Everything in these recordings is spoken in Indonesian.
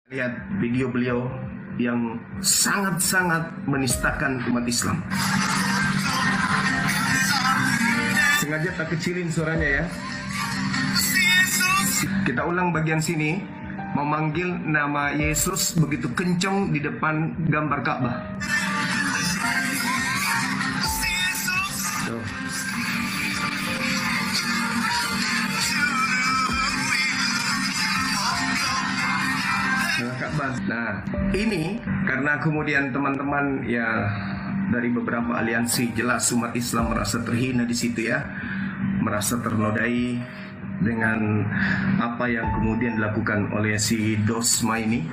Lihat video beliau yang sangat-sangat menistakan umat Islam. Sengaja tak kecilin suaranya ya. Kita ulang bagian sini. Memanggil nama Yesus begitu kencang di depan gambar Ka'bah. Tuh. Nah, ini karena kemudian teman-teman ya dari beberapa aliansi jelas umat Islam merasa terhina di situ ya, merasa ternodai dengan apa yang kemudian dilakukan oleh si Dosma ini.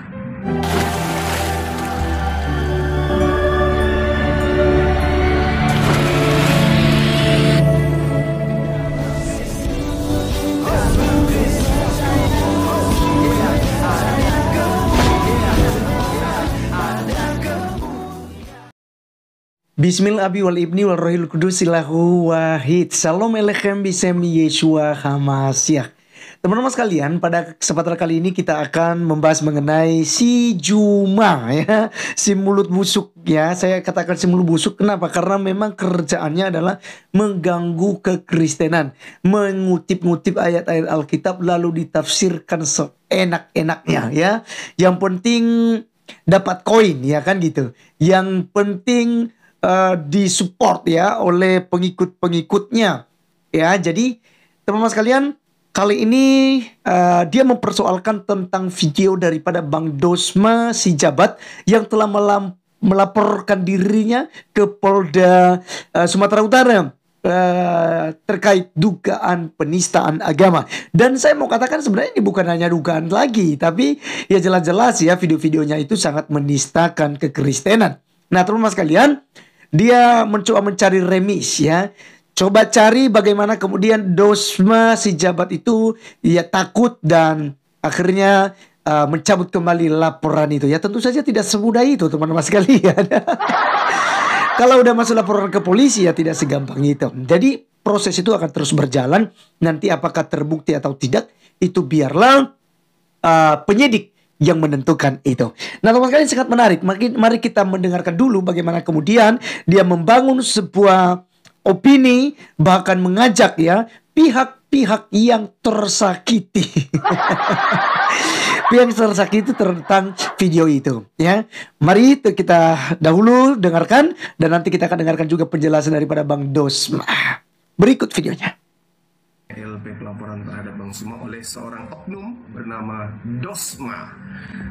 Bismillah abi wal ibni wal rohil kudus ilahu wahid. Shalom alechem bisem Yeshua Hamasiah. Teman-teman sekalian, pada kesempatan kali ini kita akan membahas mengenai si Juma ya, si mulut busuk ya. Saya katakan si mulut busuk kenapa? Karena memang kerjaannya adalah mengganggu kekristenan, mengutip-ngutip ayat-ayat Alkitab lalu ditafsirkan seenak-enaknya ya. Yang penting dapat koin ya kan gitu. Yang penting disupport ya oleh pengikut-pengikutnya ya. Jadi teman-teman sekalian, kali ini dia mempersoalkan tentang video daripada Bang Dosma si Jabat yang telah melaporkan dirinya ke Polda Sumatera Utara terkait dugaan penistaan agama. Dan saya mau katakan sebenarnya ini bukan hanya dugaan lagi, tapi ya jelas-jelas ya video-videonya itu sangat menistakan kekristenan. Nah teman-teman sekalian, dia mencoba mencari remis ya. Coba cari bagaimana kemudian Dosma si Jabat itu ya takut dan akhirnya mencabut kembali laporan itu. Ya tentu saja tidak semudah itu teman-teman sekalian. Kalau udah masuk laporan ke polisi ya tidak segampang itu. Jadi proses itu akan terus berjalan. Nanti apakah terbukti atau tidak itu biarlah penyidik yang menentukan itu. Nah teman-teman sekalian, sangat menarik. Mari kita mendengarkan dulu bagaimana kemudian dia membangun sebuah opini, bahkan mengajak ya pihak-pihak yang tersakiti. Pihak tersakiti tentang video itu ya. Mari kita dahulu dengarkan dan nanti kita akan dengarkan juga penjelasan daripada Bang Dosma. Berikut videonya. LP pelaporan terhadap Bang Suma oleh seorang oknum bernama Dosma.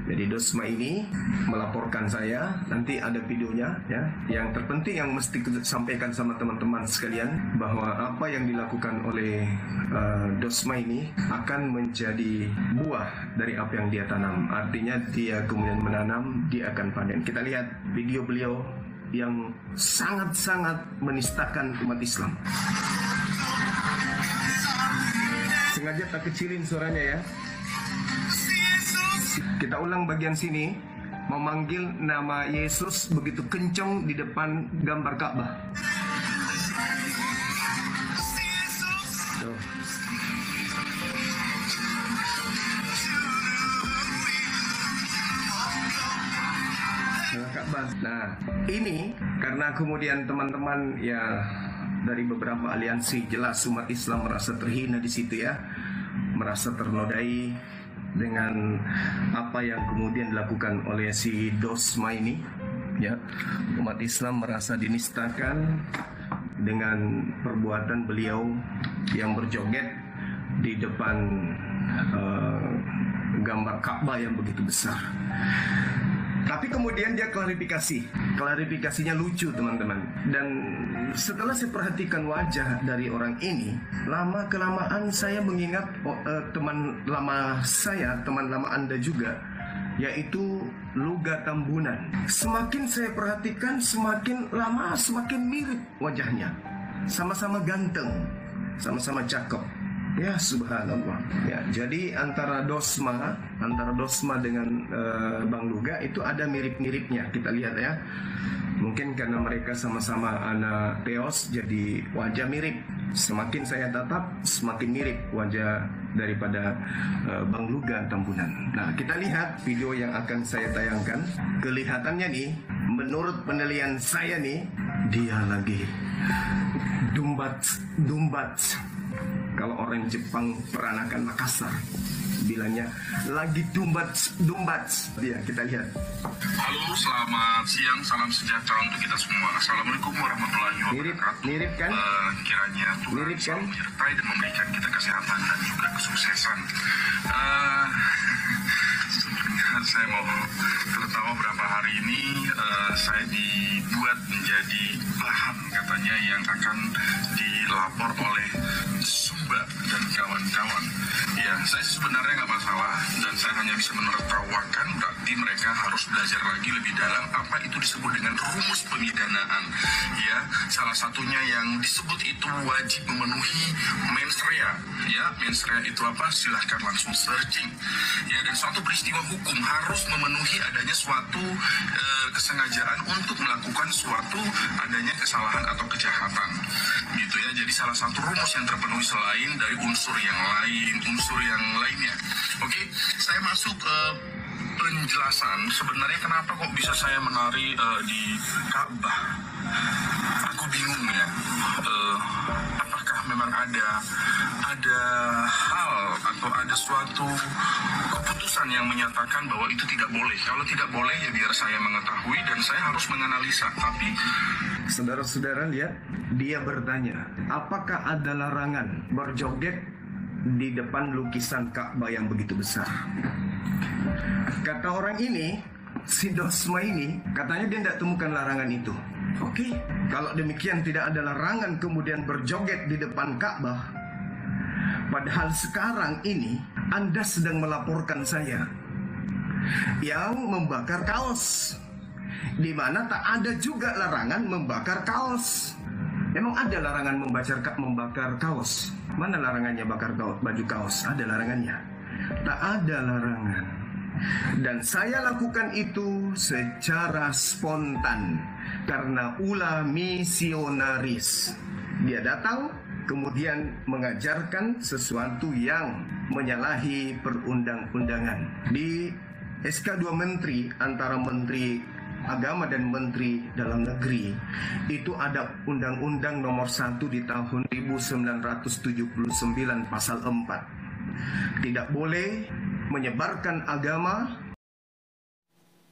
Jadi Dosma ini melaporkan saya, nanti ada videonya ya. Yang terpenting yang mesti kita sampaikan sama teman-teman sekalian bahwa apa yang dilakukan oleh Dosma ini akan menjadi buah dari apa yang dia tanam. Artinya dia kemudian menanam, dia akan panen. Kita lihat video beliau yang sangat-sangat menistakan umat Islam. Sengaja tak kecilin suaranya ya. Kita ulang bagian sini. Memanggil nama Yesus begitu kencang di depan gambar Ka'bah. Tuh. Nah, ini karena kemudian teman-teman ya dari beberapa aliansi jelas umat Islam merasa terhina di situ ya, merasa ternodai dengan apa yang kemudian dilakukan oleh si Dosma ini ya. Umat Islam merasa dinistakan dengan perbuatan beliau yang berjoget di depan gambar Ka'bah yang begitu besar. Tapi kemudian dia klarifikasinya lucu teman-teman. Dan setelah saya perhatikan wajah dari orang ini, lama-kelamaan saya mengingat teman lama Anda juga, yaitu Luga Tambunan. Semakin saya perhatikan, semakin lama semakin mirip wajahnya. Sama-sama ganteng, sama-sama cakep. Ya subhanallah. Ya, jadi antara Dosma dengan Bang Luga itu ada mirip-miripnya. Kita lihat ya. Mungkin karena mereka sama-sama anak Teos, jadi wajah mirip. Semakin saya tatap, semakin mirip wajah daripada Bang Luga Tambunan. Nah, kita lihat video yang akan saya tayangkan. Kelihatannya nih, menurut penilaian saya nih, dia lagi dumbat. Kalau orang Jepang Peranakan Makassar bilangnya lagi dumbat. Ya, kita lihat. Halo, selamat siang, salam sejahtera untuk kita semua. Assalamualaikum warahmatullahi wabarakatuh. Mirip kan? Kiranya Tuhan selalu menyertai dan memberikan kita kesehatan dan juga kesuksesan. Sebenarnya saya mau tertawa berapa hari ini saya dibuat menjadi bahan katanya yang akan dilapor oleh Sumba dan kawan-kawan. Ya, saya sebenarnya nggak masalah dan saya hanya bisa menertawakan, berarti mereka harus belajar lagi lebih dalam apa itu disebut dengan rumus pemidanaan. Ya, salah satunya yang disebut itu wajib memenuhi mens rea. Ya, mens rea itu apa? Silahkan langsung searching. Ya, dan suatu peristiwa hukum harus memenuhi adanya suatu kesengajaan untuk melakukan suatu adanya kesalahan atau kejahatan. Gitu ya. Jadi salah satu rumus yang terpenuhi selain dari unsur yang lainnya. Oke, saya masuk penjelasan sebenarnya kenapa kok bisa saya menari di Ka'bah. Aku bingung ya. Apakah memang ada hal atau ada suatu keputusan yang menyatakan bahwa itu tidak boleh. Kalau tidak boleh ya biar saya mengetahui dan saya harus menganalisa. Tapi saudara-saudara lihat, dia bertanya, apakah ada larangan berjoget di depan lukisan Ka'bah yang begitu besar? Kata orang ini, si Dosma ini, katanya dia tidak temukan larangan itu. Oke, kalau demikian tidak ada larangan kemudian berjoget di depan Ka'bah. Padahal sekarang ini Anda sedang melaporkan saya yang membakar kaos, di mana tak ada juga larangan membakar kaos. Memang ada larangan membakar kaos. Mana larangannya bakar baju kaos? Ada larangannya? Tak ada larangan. Dan saya lakukan itu secara spontan karena ulah misionaris. Dia datang kemudian mengajarkan sesuatu yang menyalahi perundang-undangan. Di SK 2 Menteri antara Menteri Agama dan Menteri Dalam Negeri itu ada Undang-Undang nomor 1 di tahun 1979 pasal 4. Tidak boleh menyebarkan agama.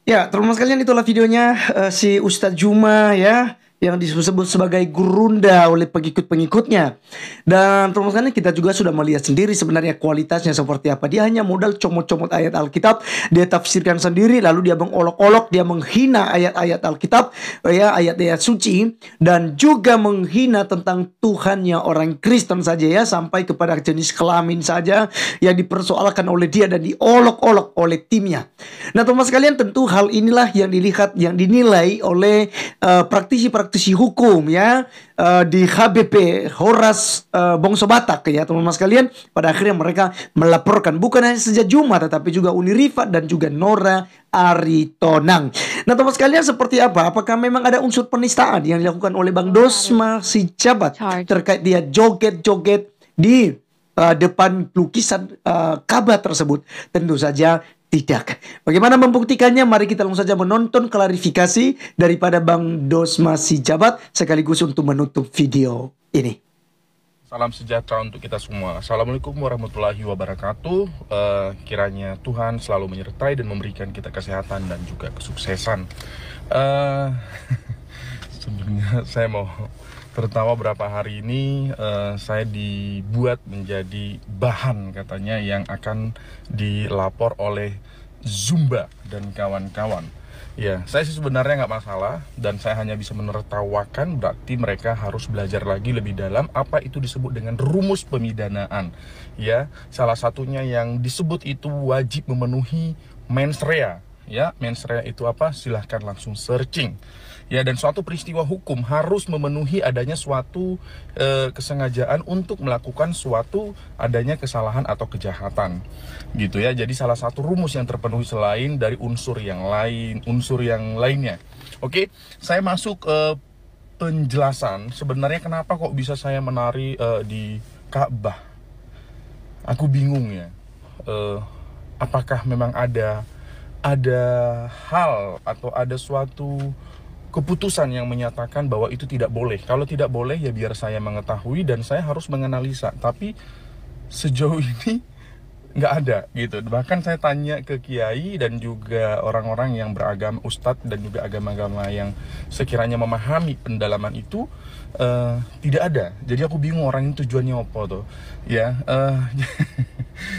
Ya, teman-teman sekalian, itulah videonya si Ustadz Juma ya, yang disebut sebagai gurunda oleh pengikut-pengikutnya. Dan teman-teman sekalian, kita juga sudah melihat sendiri sebenarnya kualitasnya seperti apa. Dia hanya modal comot-comot ayat Alkitab, dia tafsirkan sendiri, lalu dia mengolok-olok, dia menghina ayat-ayat Alkitab, ya, ayat-ayat suci, dan juga menghina tentang Tuhannya orang Kristen saja ya, sampai kepada jenis kelamin saja yang dipersoalkan oleh dia dan diolok-olok oleh timnya. Nah, teman-teman sekalian, tentu hal inilah yang dilihat, yang dinilai oleh praktisi-praktisi hukum ya, di HBP Horas Bongso Batak ya teman-teman sekalian. Pada akhirnya mereka melaporkan bukan hanya saja Juma tetapi juga Unirifat dan juga Nora Aritonang. Nah teman-teman sekalian, seperti apa? Apakah memang ada unsur penistaan yang dilakukan oleh Bang Dosma Sijabat terkait dia joget-joget di depan lukisan Ka'bah tersebut? Tentu saja tidak. Bagaimana membuktikannya? Mari kita langsung saja menonton klarifikasi daripada Bang Dosma Sijabat sekaligus untuk menutup video ini. salam sejahtera untuk kita semua. Assalamualaikum warahmatullahi wabarakatuh. Kiranya Tuhan selalu menyertai dan memberikan kita kesehatan dan juga kesuksesan. Sebenarnya saya mau tertawa berapa hari ini saya dibuat menjadi bahan katanya yang akan dilapor oleh Zumba dan kawan-kawan. Ya, saya sih sebenarnya nggak masalah dan saya hanya bisa menertawakan, berarti mereka harus belajar lagi lebih dalam apa itu disebut dengan rumus pemidanaan. Ya, salah satunya yang disebut itu wajib memenuhi mens rea. Ya, mens rea itu apa? Silahkan langsung searching. Ya, dan suatu peristiwa hukum harus memenuhi adanya suatu kesengajaan untuk melakukan suatu adanya kesalahan atau kejahatan. Gitu ya. Jadi salah satu rumus yang terpenuhi selain dari unsur yang lainnya. Oke, saya masuk penjelasan sebenarnya kenapa kok bisa saya menari di Ka'bah. Aku bingung ya. Apakah memang ada hal atau ada suatu keputusan yang menyatakan bahwa itu tidak boleh. Kalau tidak boleh ya biar saya mengetahui dan saya harus menganalisa. Tapi sejauh ini nggak ada gitu. Bahkan saya tanya ke kiai dan juga orang-orang yang beragama, ustadz dan juga agama-agama yang sekiranya memahami pendalaman itu, tidak ada. Jadi aku bingung orang ini tujuannya apa tuh ya.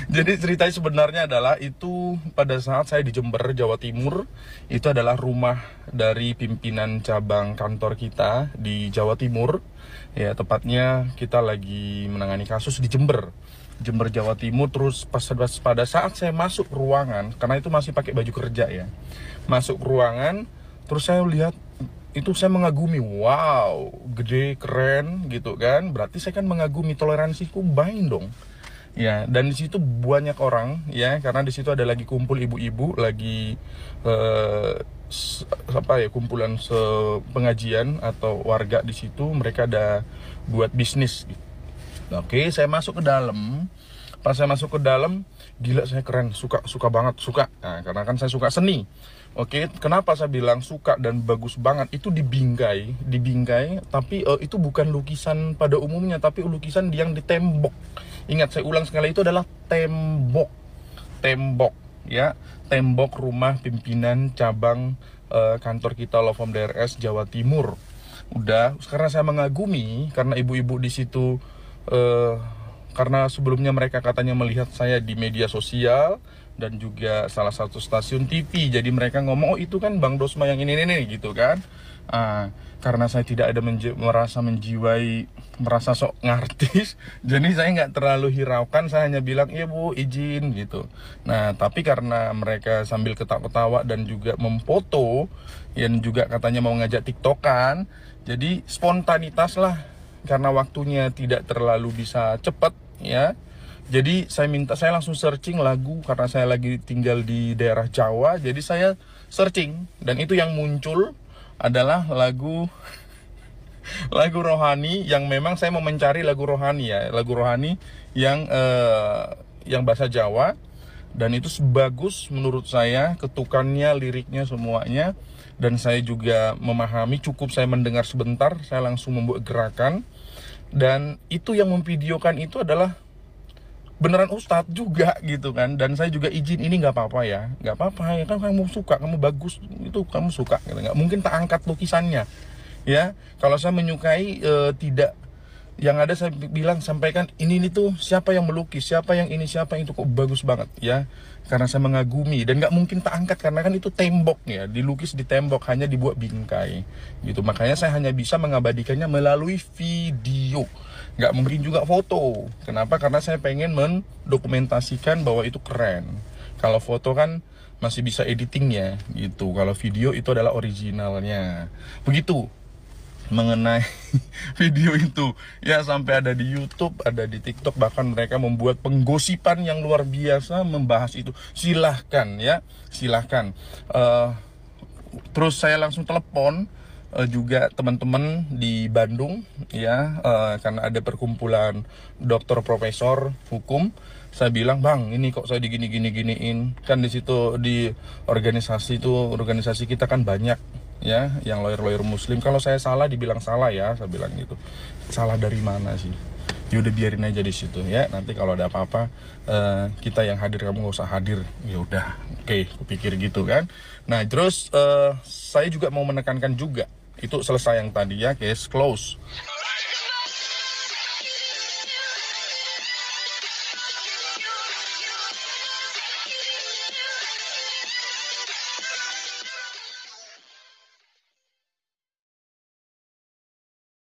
Jadi ceritanya sebenarnya adalah itu pada saat saya di Jember, Jawa Timur. Itu adalah rumah dari pimpinan cabang kantor kita di Jawa Timur. Ya, tepatnya kita lagi menangani kasus di Jember, Jawa Timur. Terus pada saat saya masuk ruangan, karena itu masih pakai baju kerja ya, masuk ruangan, terus saya lihat itu, saya mengagumi, wow, gede, keren gitu kan. Berarti saya kan mengagumi, toleransiku baik dong. Ya, dan di situ banyak orang ya, karena di situ ada lagi kumpul ibu-ibu lagi kumpulan pengajian atau warga di situ, mereka ada buat bisnis. Oke, saya masuk ke dalam. Pas saya masuk ke dalam, gila saya keren, suka banget, suka. Nah, karena kan saya suka seni. Oke, kenapa saya bilang suka dan bagus banget? Itu dibingkai, tapi itu bukan lukisan pada umumnya, tapi lukisan yang di tembok. Ingat, saya ulang sekali, itu adalah tembok ya, tembok rumah pimpinan cabang kantor kita Law Firm DRS Jawa Timur. Udah, karena saya mengagumi, karena ibu-ibu di situ karena sebelumnya mereka katanya melihat saya di media sosial dan juga salah satu stasiun TV, jadi mereka ngomong, oh itu kan Bang Dosma yang ini gitu kan. Karena saya tidak ada merasa sok ngartis, jadi saya nggak terlalu hiraukan, saya hanya bilang, iya Bu, izin gitu. Nah, tapi karena mereka sambil ketawa-ketawa dan juga memfoto, yang juga katanya mau ngajak tiktokan, jadi spontanitas lah, karena waktunya tidak terlalu bisa cepat ya. Jadi saya langsung searching lagu, karena saya lagi tinggal di daerah Jawa, jadi saya searching, dan itu yang muncul adalah lagu rohani, yang memang saya mau mencari lagu rohani ya, lagu rohani yang bahasa Jawa, dan itu bagus menurut saya, ketukannya, liriknya, semuanya, dan saya juga memahami. Cukup saya mendengar sebentar, saya langsung membuat gerakan, dan itu yang memvideokan itu adalah beneran ustadz juga gitu kan. Dan saya juga izin, ini nggak apa-apa ya, nggak apa-apa ya kan, kamu suka, kamu bagus, itu kamu suka gitu. Nggak mungkin tak angkat lukisannya ya. Kalau saya menyukai tidak, yang ada saya bilang, sampaikan ini tuh siapa yang melukis, siapa yang ini, siapa yang itu, kok bagus banget ya, karena saya mengagumi. Dan nggak mungkin tak angkat karena kan itu tembok ya, dilukis di tembok, hanya dibuat bingkai gitu. Makanya saya hanya bisa mengabadikannya melalui video, nggak mungkin juga foto. Kenapa? Karena saya pengen mendokumentasikan bahwa itu keren. Kalau foto kan masih bisa editingnya gitu, kalau video itu adalah originalnya. Begitu mengenai video itu ya, sampai ada di YouTube, ada di TikTok, bahkan mereka membuat penggosipan yang luar biasa membahas itu. Silahkan ya, silahkan. Terus saya langsung telepon juga teman-teman di Bandung ya, karena ada perkumpulan dokter profesor hukum. Saya bilang, Bang, ini kok saya diginiin kan. Di situ di organisasi kita kan banyak ya yang lawyer muslim. Kalau saya salah dibilang salah ya, saya bilang gitu. Salah dari mana sih? Ya udah biarin aja di situ ya, nanti kalau ada apa-apa kita yang hadir, kamu nggak usah hadir. Ya udah, oke, kupikir gitu kan. Nah, terus saya juga mau menekankan juga, itu selesai yang tadi ya, case close.